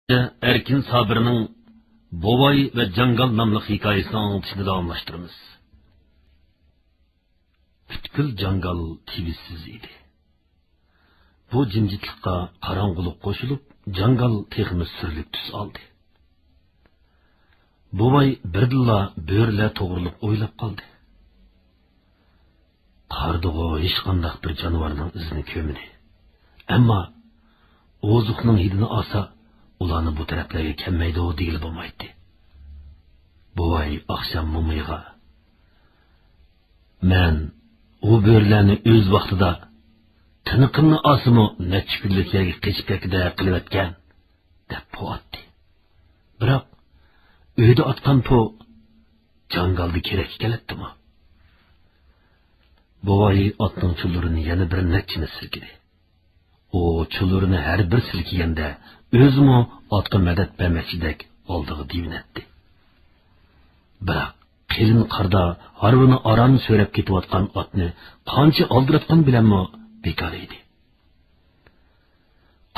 Erkin Sabir'ning Bovay ve Jangal namlı hikayesini anlatışını davamlaştırırız. Bütkül Jangal tibizsiz idi. Bu jimjitlikqa qarang'ulik qo'shilib, Jangal texmi sirlik tus oldi. Bovay birdilla bo'rilar to'g'rilib o'ylab qoldi. Qardig'o hech qanday bir jonivorning izini ko'midi. Ammo ozuqning hidini olsa, ularni bu taraflarga kelmaydi deyilib bo'lmaydi. Bovay oqshom mo'miga men u bo'rilarni o'z vaqtida tiniqimni osimi necha kunlik yerga qechib ketgida qilib o'tgan deb po'atdi. Biroq uyda otgan po jangalda kerak keladimi? Bovay otning chulurini yana bir nechini silkidi. O chulurini har bir silkiganda o'zimi otga madad bermoqchidek oldig'i devinatdi. Biroq qilin qarda harvini aram so'rab ketayotgan otni qancha oldiratgan bilanmi bekor edi.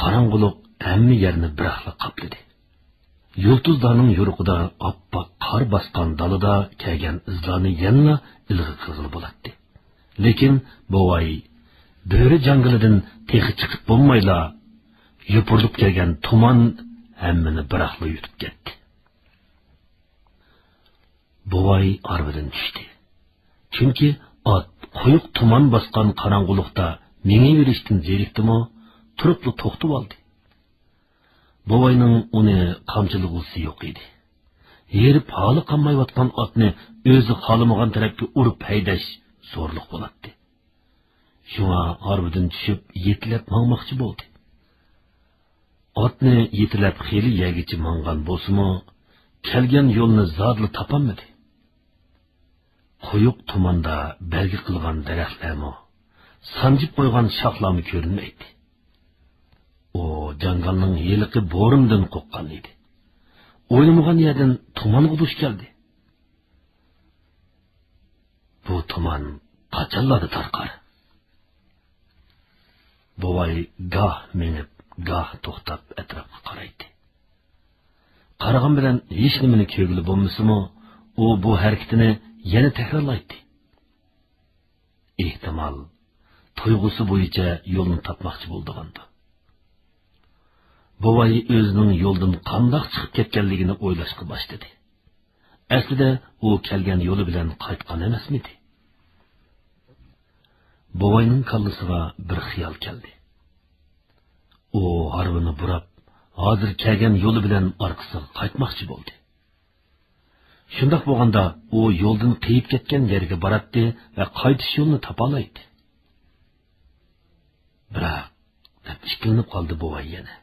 Qarang'ulik hamma yerni biraqla qopladi. Yulduzlarning yo'riqida oppoq qor bosgan dalida kelgan izlarni yana ilg'i qilg'il bo'ladi. Lekin Bovay bo'ri jangilidan texi chiqib bo'lmayla yupurilib kelgan tuman hammani biraqla yutib ketdi. Bovay arvidan tushdi. Chunki ot quyuq tuman bosgan qarang'ulikda menga yurishdan zerikdimi, turibli to'xtab oldi. Bovayning uni qamchilg'usi yo'q edi. Yerib holi qolmayotgan otni o'zi xohlamagan tarafga urib haydash zo'rliq bo'ladi. Shunga arvidan tushib yetlab mangmoqchi bo'ldi. Otni yetlab xeli yagichi mangan bo'lsa-mu, kelgan yo'lni zodli topolmadi. Quyuq tumanda belgi qilgan daraxtlarmi, sanjib qo'ygan shoxlarmi ko'rinmaydi. O jangalning yiliqi bo'rimdan qo'qqan edi. O'ylamagan yerdan tumonga duch keldi. Bu tuman qachonlarda tarqar? Bovay goh menib, goh to'xtab atrofga qaraydi. Qaragan bilan hech nimani ko'gili bo'lmasa-mu, u bu harakatini yana takrorlaydi. Ehtimol tuyg'usi bo'yicha yo'lni topmoqchi bo'ldi. Bovay o'zining yo'ldan qandoq chiqib ketganligini o'ylashga boshladi. Aslida u kelgan yo'li bilan qaytgan emasmidi? Bovayning kallasiga bir xiyol keldi. U harvini burab, hozir kelgan yo'li bilan orqasiga qaytmoqchi bo'ldi. Shundoq bo'lganda u yo'ldan qiyib ketgan yerga boradi va qaytish yo'lini topa oladi. Biroq deb ikkilanib qoldi Bovay yana.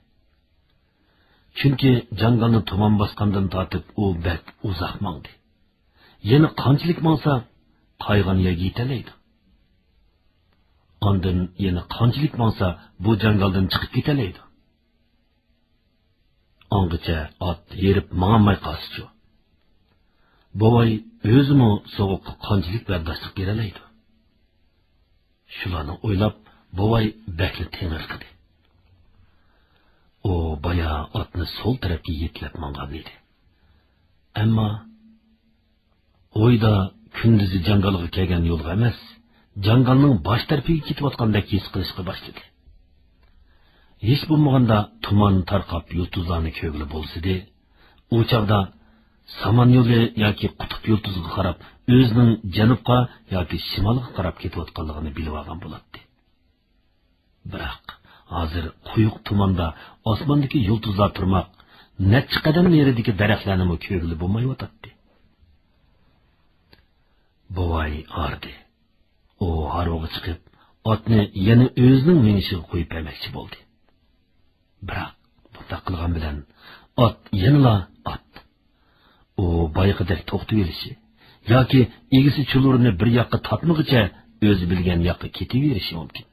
Chunki jangalni tuman bosgandan tortib u bak uzoq mangdi. Yana qanchalik mangsa qaygan yerga yetalaydi. Ondan yana qanchalik mangsa bu jangaldan chiqib ketalaydi. Ongacha ot yerib mangmay qolsa-chu. Bovay o'zimi sovuqqa qanchalik bardostlik beralaydi. Shularni o'ylab Bovay bakli tengirqidi. O baya otni sol tarafga yetlab mangan edi. Ammo o'yda kunduzi jangalga kelgan yo'lga emas, jangalning bosh tarafiga ketayotgandek his qilishga boshladi. Hech bo'lmaganda tuman tarqab yulduzlarni ko'gli bo'lsa-da, u chog'da saman yo'li yoki qutb yulduziga qarab o'zining janubga yoki shimolga qarab ketayotganligini bilib olgan bo'ladi. Biroq hozir quyuq tumanda osmondagi yulduzlar turmoq, necha qadam neridagi daraxtlarni ko'gli bo'lmayotdi. Bovay ardi. O harvoga chiqib, otni yana o'zining minishiga qo'yib bermoqchi bo'ldi. Biroq bunday qilgan bilan ot yanala ot. O bayqidek to'xtab yurishi yoki egisi chulurini bir yoqqa tatmag'icha o'zi bilgan yoqqa ketaverishi mumkin.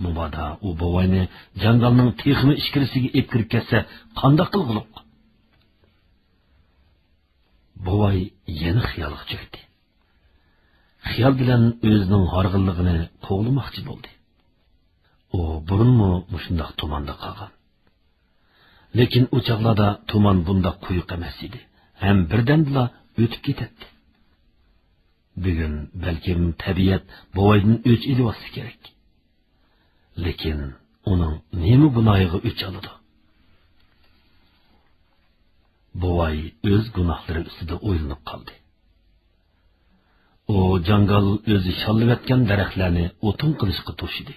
Mubada u Bovayni jangalning texmi ichkarisiga ep kirib ketsa, qanday qilg'iliq? Bovay yana xiyolga cho'kdi. Xiyol bilan o'zining harg'inligini qo'g'lamoqchi bo'ldi. O burunmi shundoq tumanda qolgan. Lekin o chaqlarda tuman bunda quyuq emas edi. Hem birdendila o'tib ketadi. Bugun balkim tabiat boydan o'ch elivasi kerak. Lekin uning nima gunohiga o'ch oladi? Boy o'z gunohlari ustida o'ylanib qoldi. O jangal o'zi shallayotgan daraxtlarni o'tin qilishga to'shidi.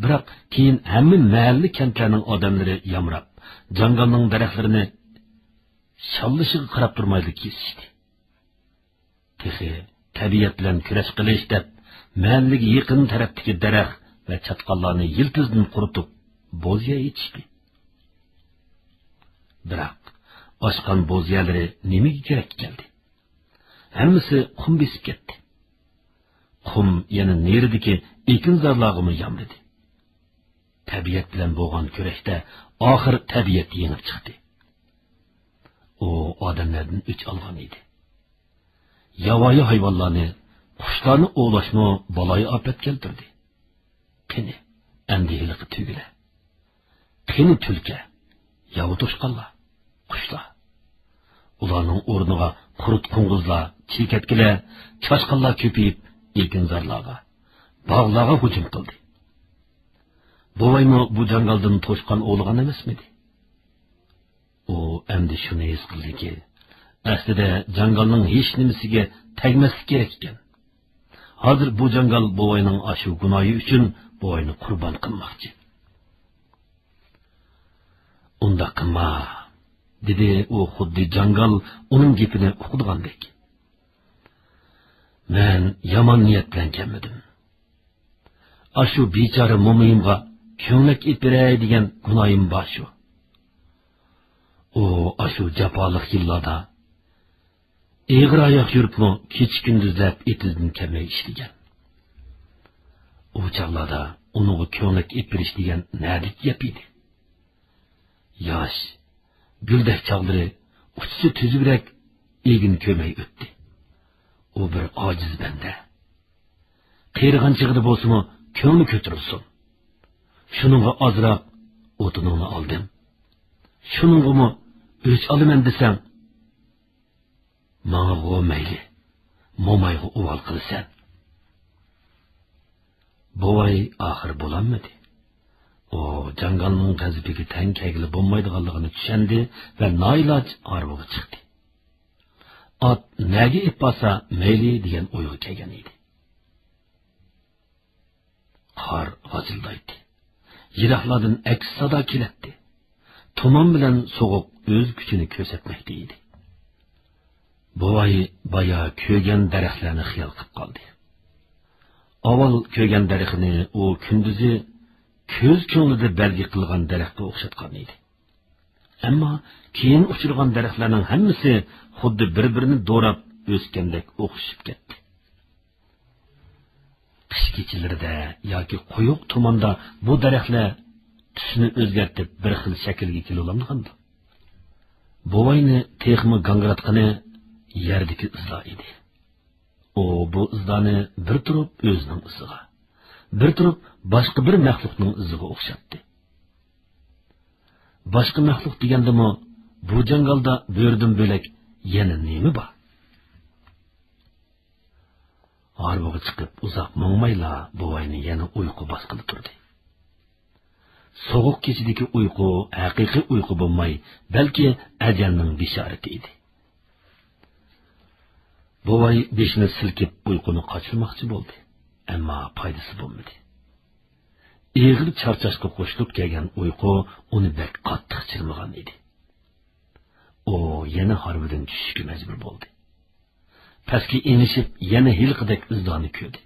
Biroq keyin hamma mahalliy kentlarning odamlari yamrab, jangalning daraxtlarini shallishiga qarab turmaydi kesishdi. Texi tabiat bilan kurash qilish deb mahallaga yaqin tarafdagi daraxt va chatqallarni yiltizdan quritib bo'zya etishdi. Biroq oshqan bo'zyalari nimaga kerak keldi? Hammasi qum besib ketdi. Qum yana neridagi ekinzorlarga yamridi. Tabiat bilan bo'lgan kurashda oxir tabiat yengib chiqdi. O odamlardan o'ch olgan edi. Yovvoyi hayvonlarni, qushlarni ovlashmi baloyi ofat keltirdi. Qani, andihiliqi tugila. Qani tulka, yovu to'shqanlar, qushlar. Ularning o'rniga qurut qo'ng'izlar, chekatkilar, choshqanlar ko'payib, ekinzorlarga, bog'larga hujum qildi. Buvaymi bu jangaldan to'shqan o'lgan emasmidi? O endi shuni his qildiki, aslida jangalning hech nimasiga tegmaslik kerak ekan. Hozir bu jangal buvayning ashu gunohi uchun buvayni qurbon qilmoqchi. Unda qilma, dedi u xuddi jangal uning gapini uqdigandek. Men yomon niyat bilan kelmadim. Ashu bechora mo'minga ko'nglik etbiray degan gunohim bor shu. O ashu jafoliq yillarda egri oyoq yuribmi kech kunduzlab etizdan kelmay ishlagan. O chaqlarda uning ko'nglik etbirish degan nadik gap edi. Yosh, guldak chaqlari uchi tuzibrak egin ko'may o'tdi. O bir ojiz banda. Qiyirgan chig'ida bo'lsa-mu ko'ngli ko'tarilsin. Shuningga ozroq o'tiningni oldim. Shuningga o'ch olaman desang, manga go mayli, mo'mayga uval qilsan. Buvay oxir bo'lanmadi. O jangalning g'azabiga tang kegili bo'lmaydiganligini tushundi va noiloj orbiga chiqdi. Ot nega ip basa mayli degan o'yga kelgan edi. Qor g'ajildaydi. Yiroqlardan aks sado keladi. Tuman bilan so'g'uq o'z kuchini ko'rsatmoqda edi. Buvay baya ko'gan daraxtlarni xiyol qilib qoldi. Avval ko'gan daraxtini u kunduzi ko'z ko'nglida belgi qilgan daraxtga o'xshatgan edi. Ammo keyin uchirgan daraxtlarning hammasi xuddi bir-birini do'rab o'sgandek o'xshib ketdi. Qish kechalarida yoki quyuq tumanda bu daraxtlar tusini o'zgartib bir xil shaklga kelolmagandi. Buvayni texmi gangratqani yerdagi izlar edi. O bu izlarni bir turib o'zining iziga, bir turib boshqa bir maxluqning iziga o'xshatdi. Boshqa maxluq degandimi, bu jangalda bo'rdan bo'lak yana nima bor? Arboga chiqib uzoq mo'mayla buvayni yana uyqu bosqili turdi. Soğuk kechidagi uyqu haqiqiy uyqu bo'lmay, balki ajalning bishorati edi. Buvay beshini silkib uyquni qochirmoqchi bo'ldi, ammo foydasi bo'lmadi. Eg'ir charchashga qo'shilib kelgan uyqu uni bek qattiq chirmagan edi. O yana harbidan tushishga majbur bo'ldi. Pastga inishib yana hilqidek izdoni ko'rdi.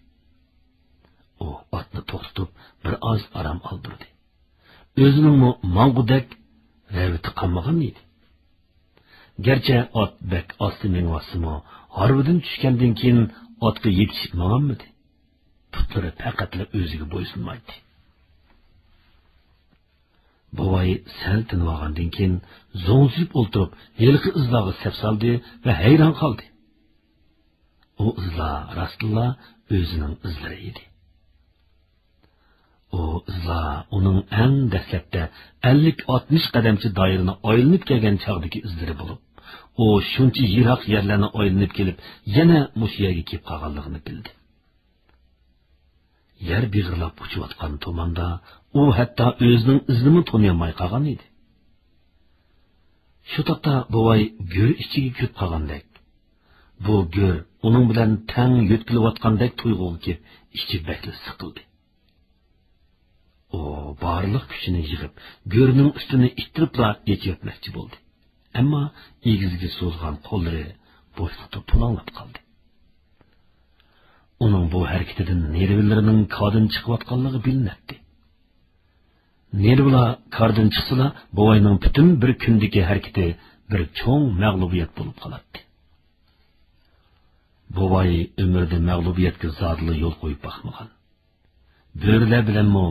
O otni to'xtatib bir oz aram oldirdi. O'zining mang'udek raviti qolmagan edi. Gerçi ot bek osti mengvasimi, harbidan tushgandan keyin otga yetishib maganmidi? Putlari faqatla o'ziga bo'ysunmaydi. Buvay sal tinmagandan keyin zo'ng'ib o'ltirib, yilqi izlarga sep soldi va hayron qoldi. O izlar rastla o'zining izlari edi. O izlar uning eng dastlabda 50-60 qadamcha doirani aylanib kelgan chog'dagi izlari bo'lib, o shuncha yiroq yerlarni aylanib kelib, yana mush yerga kelib qolganligini bildi. Yer big'irlab uchayotgan tomonda u hatto o'zining izini taniyolmay qolgan edi. Shu taqda buvay go'r ichiga kirib qolgandek, bu go'r uning bilan tang yutkilayotgandek tuyg'uga kelib, ichi bakli siqildi. O barliq kuchini yig'ib, go'rning ustini ittiribla yetmoqchi bo'ldi. Ammo egizga so'zgan qo'llari bo'shliqda pulanglab qoldi. Uning bu harakatidan nervlarining kodin chiqayotganligi bilinadi. Nervlar kodin chiqsa, buvayning butun bir kundagi harakati bir cho'ng mag'lubiyat bo'lib qoladi. Buvay umrida mag'lubiyatga zodli yo'l qo'yib baxmagan. Bo'rilar bilanmi,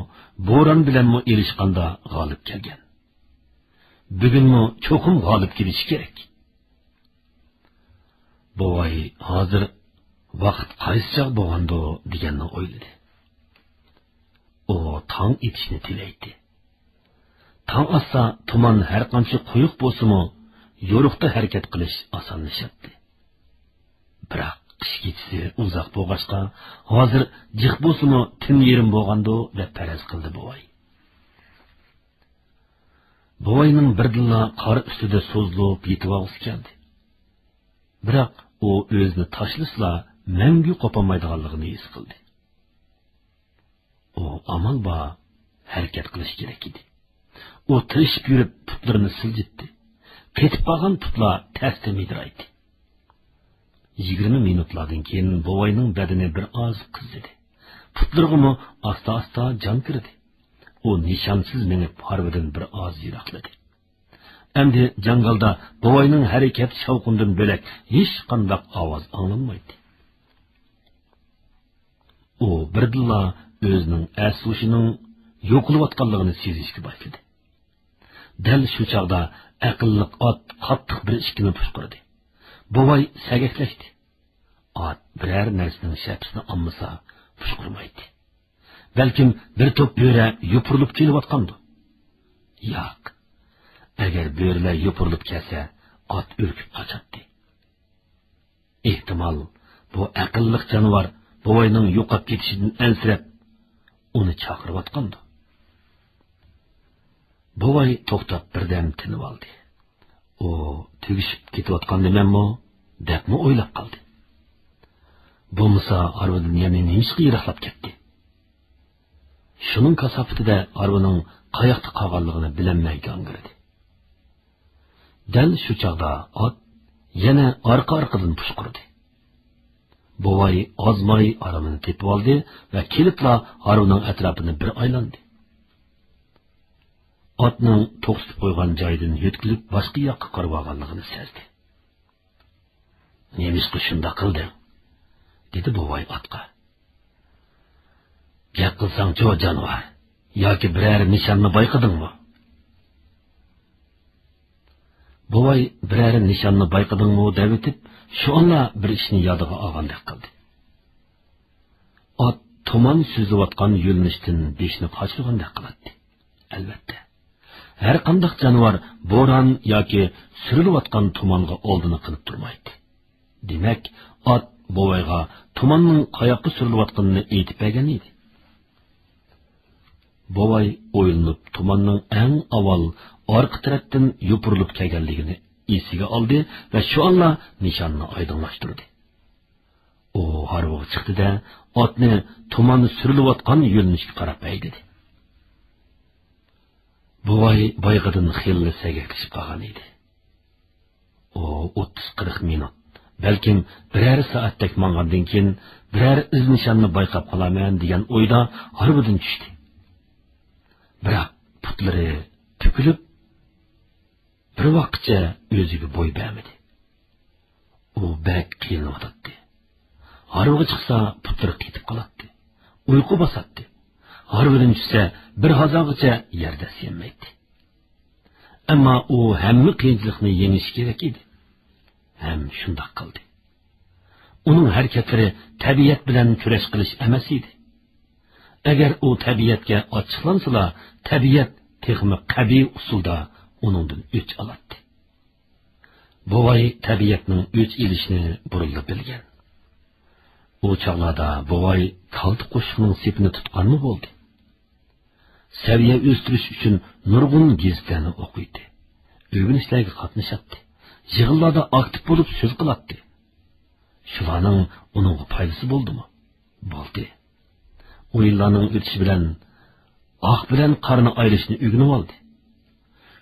bo'ron bilanmi elishganda g'olib kelgan. Bugunmi cho'qim g'olib kelishi kerak. Buvay hozir vaqt qaysicha bo'lganda deganni o'yladi. O tong etishni tilaydi. Tong otsa tuman har qancha quyuq bo'lsa-mu, yo'riqda harakat qilish osonlashadi. Biroq qish kechasi uzoq bo'lg'achqa, hozir jiq bo'lsa-mu, tun yerim bo'lganda deb faraz qildi buvay. Buvayning birdilla qor ustida so'zlab yetib olg'isi keldi. Biroq u o'zini tashlasla mangu qopolmaydiganligini his qildi. O amal ba harakat qilish kerak edi. U tirishib yurib putlarini siljitdi. Ketib qolgan putlar tasda midraydi. 20 minutlardan keyin buvayning badani bir oz qizidi. Putlarga asta-asta jon kirdi. O nishonsiz menib harbidan bir oz yiroqladi. Endi jangalda buvayning harakat shavqundan bo'lak hech qanday ovoz anglanmaydi. O birdilla o'zining aslushining yo'qlayotganligini sezishga boshladi. Dal shu chog'da aqlliq ot qattiq bir ishkini pushqirdi. Buvay sagaklashdi. Ot biror narsaning shapsini olmasa pushqirmaydi. Balkim bir to'p bo'ra yo'pirilib kelayotgandi. Yo'q. Agar bo'rilar yo'pirilib kelsa, ot urkib qochadi. Ehtimol bu aqlliq jonivor buvayning yo'qolib ketishidan ansirab uni chaqirayotgandi. Buvay to'xtab birdan tinib oldi. O tugishib ketayotgan nimanmi debmi o'ylab qoldi. Bo'lmasa arvadan yana nechqa yiroqlab ketdi. Shuning kasofatida arvaning qayoqda qolganligini bilolmay gangirdi. Dal shu chog'da ot yana orqa-orqadan pushqirdi. Buvay ozmay aramini tepib oldi va kelibla arvaning atrofini bir aylandi. Otning to'qsib qo'ygan joyidan yo'tkilib boshqa yoqqa qarab olganligini sezdi. "Nemishqa shunda qilding?" dedi buvay otga. "Gap qilsang-chi jonivor, yoki biror nishonni bayqadingmi?" Buvay biror nishonni bayqadingmi deb etib, shu onda bir ishni yodiga olgandek qildi. Ot tuman suzayotgan yo'lnishdan beshni qochirgandek qiladi. Albatta. Har qanday jonivor bo'ron yoki surilayotgan tumonga oldini qilib turmaydi. Demak, ot buvayga tumonning qayoqqa surilayotganini aytib bergan edi. Buvay o'ylanib tumonning eng avval orqa tarafdan yo'pirilib kelganligini esiga oldi va shu onda nishonni oydinlashtirdi. U harvoq chiqdi-da, otni tumanni surilayotgan yo'lnishga qarab haydadi. Buvay boyqadan xilli sagaklashib qolgan edi. O 30-40 minut, balkim biror soatdek mangandan keyin biror iz nishonni bayqab qolaman degan o'yda harbidan tushdi. Biroq putlari to'kilib bir vaqtcha o'ziga bo'y bermadi. U bak qiynaldi. Harbiga chiqsa putlari qitib qoladi. Uyqu bosadi. Harbidan tushsa bir hazongacha yerda senmaydi. Ammo u hamma qiyinchilikni yengish kerak edi. Ham shundoq qildi. Uning harakatlari tabiat bilan kurash qilish emas edi. Agar u tabiatga ochiqlansala, tabiat texmi qabiy usulda uningdan o'ch oladi. Buvay tabiatning o'ch ilishini burilib bilgan. U chog'larda buvay kalti qo'shiqning sepini tutqanmi bo'ldi. Saviya o'stirish uchun nurg'un gazitlarni o'qiydi. O'ginishlarga qatnashadi. Yig'inlarda aktiv bo'lib so'z qiladi. Shularning uning foydasi bo'ldimi? Bo'ldi. O'yinlarning o'tishi bilan oq bilan qarni ayrishni o'rganib oldi.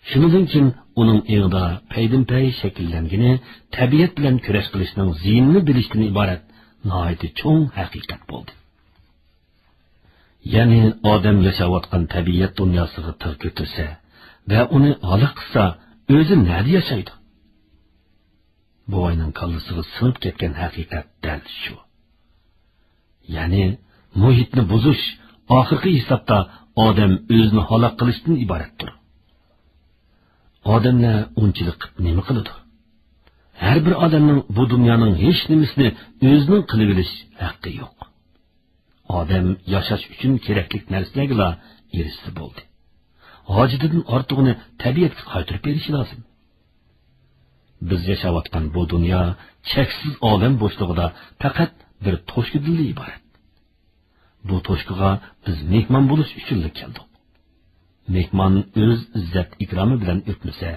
Shundan keyin uning eğida paydin-pay shakllangani tabiat bilan kurash qilishning ziyinini bilishdan iborat nihoyat cho'ng haqiqat bo'ldi. Ya'ni odam yashayotgan tabiat dunyosiga tig' ko'tarsa va uni halok qilsa, o'zi nada yashaydi? Buvayning kallasiga sinib ketgan haqiqat dal shu. Ya'ni muhitni buzish oxirgi hisobda odam o'zini halok qilishdan iboratdir. Odamlar unchilik nima qiladi? Har bir odamning bu dunyoning hech nimasini o'zining qilib olish haqqi yo'q. Odam yashash uchun kerakli narsalarga erishsa bo'ldi. Hojatidan ortig'ini tabiatga qaytarib berishi lozim. Biz yashayotgan bu dunyo cheksiz olam bo'shlig'ida faqat bir to'shqindan iborat. Bu to'shqiga biz mehmon bo'lish uchun keldik. Mehmon o'z izzat ikromi bilan o'tmasa,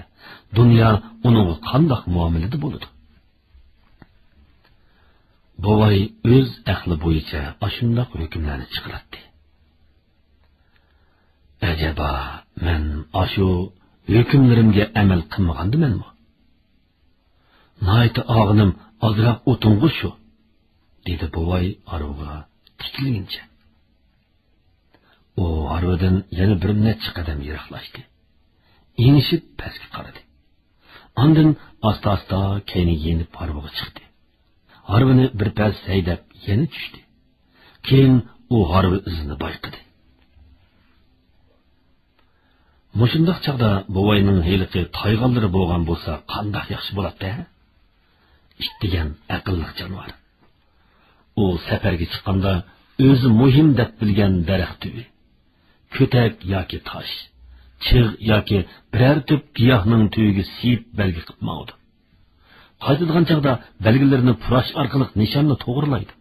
dunyo uning qanday muomalada bo'ladi? Buvay o'z aqli bo'yicha ashundoq hukmlarni chiqardi. Ajaba, men ashu hukmlarimga amal qilmagandimanmi? Nayta og'inim ozroq o'ting'i shu, dedi buvay arvoga tikilgancha. U arvadan yana bir necha qadam yiroqlashdi. Enishib pastga qaradi. Ondan asta-asta keyni yenib arvoga chiqdi. Harvini bir pas haydab yana tushdi. Keyin u harvi izini bayqadi. Mushundoq chaqda buvayning heliqi tayg'allari bo'lgan bo'lsa, qanday yaxshi bo'ladi-da? İştigan aqlli jonivor. U safarga chiqqanda o'zi muhim deb bilgan daraxt tubi, ko'tak yoki tosh, chig' yoki biror tup giyohning tuyiga siyib belgi qilmaydi. Qaytadigan chaqda belgilarini purash orqali nishonni to'g'rilaydi.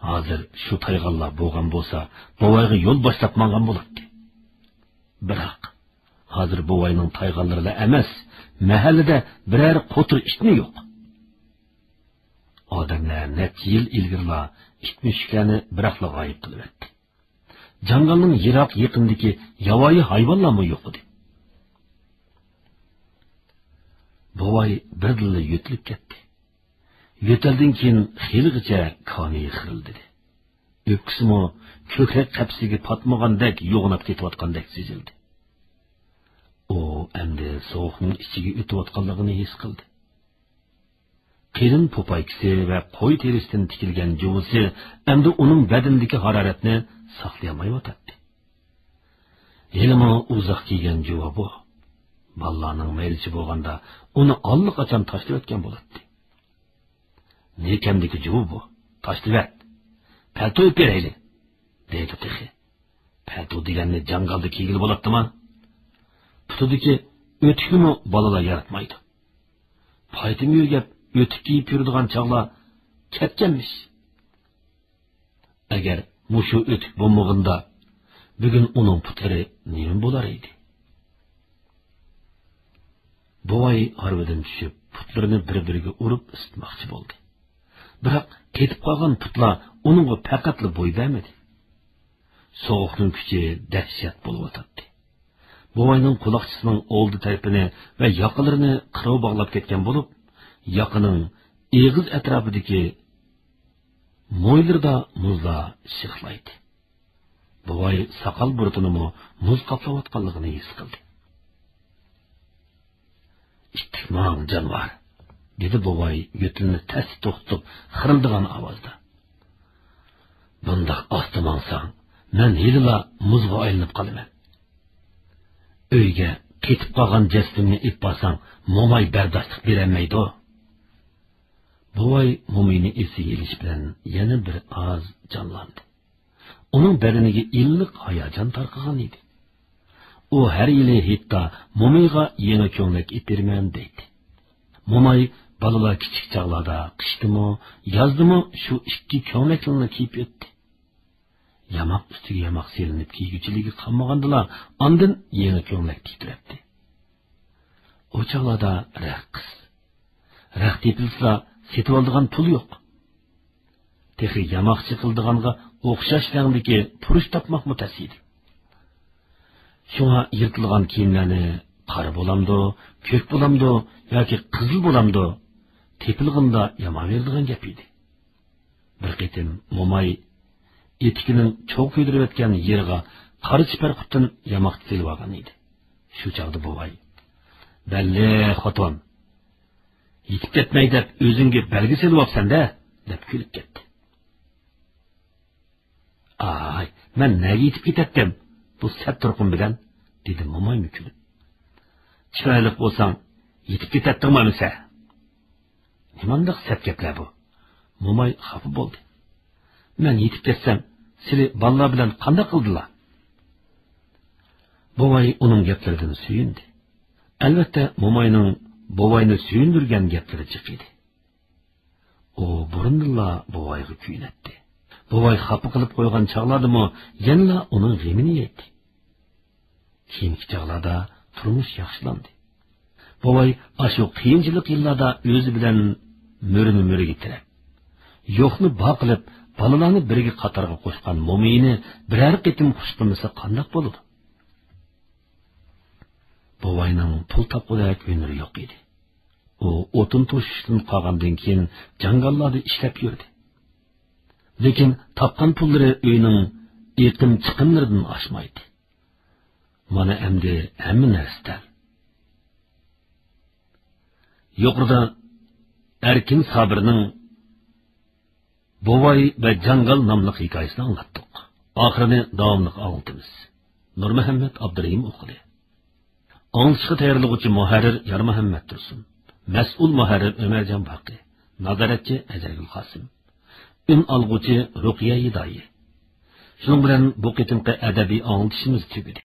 Hozir shu tayg'allar bo'lgan bo'lsa, buvayga yo'l boshlab mangan bo'ladi. Biroq hozir buvayning tayg'allari emas, mahallada biror qo'tir ishni yo'q. Odamlar necha yil ilgirla ishmushkani biroqla g'oyib qilib o'tdi. Jangalning yiroq yaqindagi yovvoyi hayvonlarmi yo'q edi. Buvay birdilla yo'tilib ketdi. Yo'taldan keyin xiligacha koni xirildi. O'ksimi ko'krak qapsiga patmagandek yo'g'nab ketayotgandek sezildi. U endi sovuqning ichiga o'tayotganligini his qildi. Qirin po'paykisi va qo'y terisidan tikilgan juvisi endi uning badanidagi haroratni saqlay olmayotdi. Yelimi uzoq kiygan juva bu. Ballarning maylichi bo'lganda uni allaqachon tashlab o'tgan bo'ladi. Nekandagi juva bu. Tashlab palto berayli, deydi tixi. Palto deganni jangalda kiygil bo'ladimi? Putudagi o'tikmi balalar yaratmaydi. Paytim yurgab o'tik kiyib yuradigan chog'lar ketganmish. Agar mushu o'tik bo'lmaganda bugun uning putlari nima bo'lar edi? Buvay harvidan tushib, putlarini bir-biriga urib isitmoqchi bo'ldi. Biroq ketib qolgan putlar uningga faqatli bo'y bermadi. Sovuqning kuchi dahshat bo'lib o'tdi. Buvayning quloqchisining oldi tarafini va yoqalarini qirov bog'lab ketgan bo'lib, yoqining eg'iz atrofidagi mo'ylarida muzlar shiqlaydi. Buvay soqol burutini muz qoplayotganligini his qildi. "Istikmon jonivor", dedi buvay yo'tilni tast to'xtatib xirildigan ovozda. "Bundoq ostimansang, men hililar muzga aylanib qolaman. Uyga ketib qolgan jasadimni ip bolsang, mo'may bardoshlik berolmaydi." Buvay mo'mini esiga ilish bilan yana bir oz jonlandi. uning badaniga illiq hayajon tarqagan edi. U har yili hitta Momayga yangi ko'ylak itirman deydi. Momay balalar kichik chog'larda qishdimi, yozdimi shu ikki ko'ylaklarni kiyib o'tdi. Yamoq ustiga yamoq selinib kiyguchiligi qolmagandilar, ondan yangi ko'ylak kiydiribdi. O chog'larda raq tepilsa setib oldigan pul yo'q. Texi yamoq chiqildiganga o'xshash rangdagi purish topmoq mutasidi. Şuna yırtılgan kiyimlerini qora bo'lamdi, ko'k bo'lamdi yoki qizil bo'lamdi, tepilg'inda yama verdigan gap edi. Bir qitim Momay etikining cho'q kuydirib o'tgan yeriga qora chipar qutdan yamoq silib olgan edi. Shu chog'da buvay: "Balli xotin, yetib ketmay deb o'zingga belgi silib olsan-da", deb kulib ketdi. "Ay, men nega yetib ketdim? Bu sat turqum bilan", dedi Momay mükülüp. "Chiroyli bo'lsang, yetib ketadingmi sen?" "Nimandaq sat gaplar bu?" Momay xafa bo'ldi. "Men yetib ketsam, sizlar bolalar bilan qanday qildilar?" Bovay uning gaplaridan suyundi. Albatta, Momayning bovayni suyundirgan gaplari jiq edi. U burunla bovayga kuyinatdi. Bovay xafa qilib qo'ygan chog'lardimi, yana uning g'imini yeydi. Keyingi chog'larda turmush yaxshilandi. Bovay ashu qiyinchilik yillarda o'zi bilan mo'rini mo'riga tirab, yo'qni boqilib, balalarni biriga qatorga qo'shgan Momayni biror qitim xush qilmasa qandoq bo'ladi? Bovayning pul topqudak o'niri yo'q edi. U o'tin to'shishdan qolgandan keyin jangallarda ishlab yurdi. Lekin topgan pullari uyning etim chiqimlaridan oshmaydi. Mana endi hamma narsa. Yuqorida Erkin Sabirning Bovay va Jangal nomli hikoyasini anlatdik. Oxirini davomli anlatamiz. Nur Muhammad Abdurahim o'qidi. Anglishga tayyorlovchi muharrir Yar Muhammad Tursun. Mas'ul muharrir Ömerjon Baqi. Nazoratchi Azargul Qosim. Alg'uchi Ruqiya Yidoyi. Shuning bilan bu qitimqi adabiy anglitishimiz tugadi.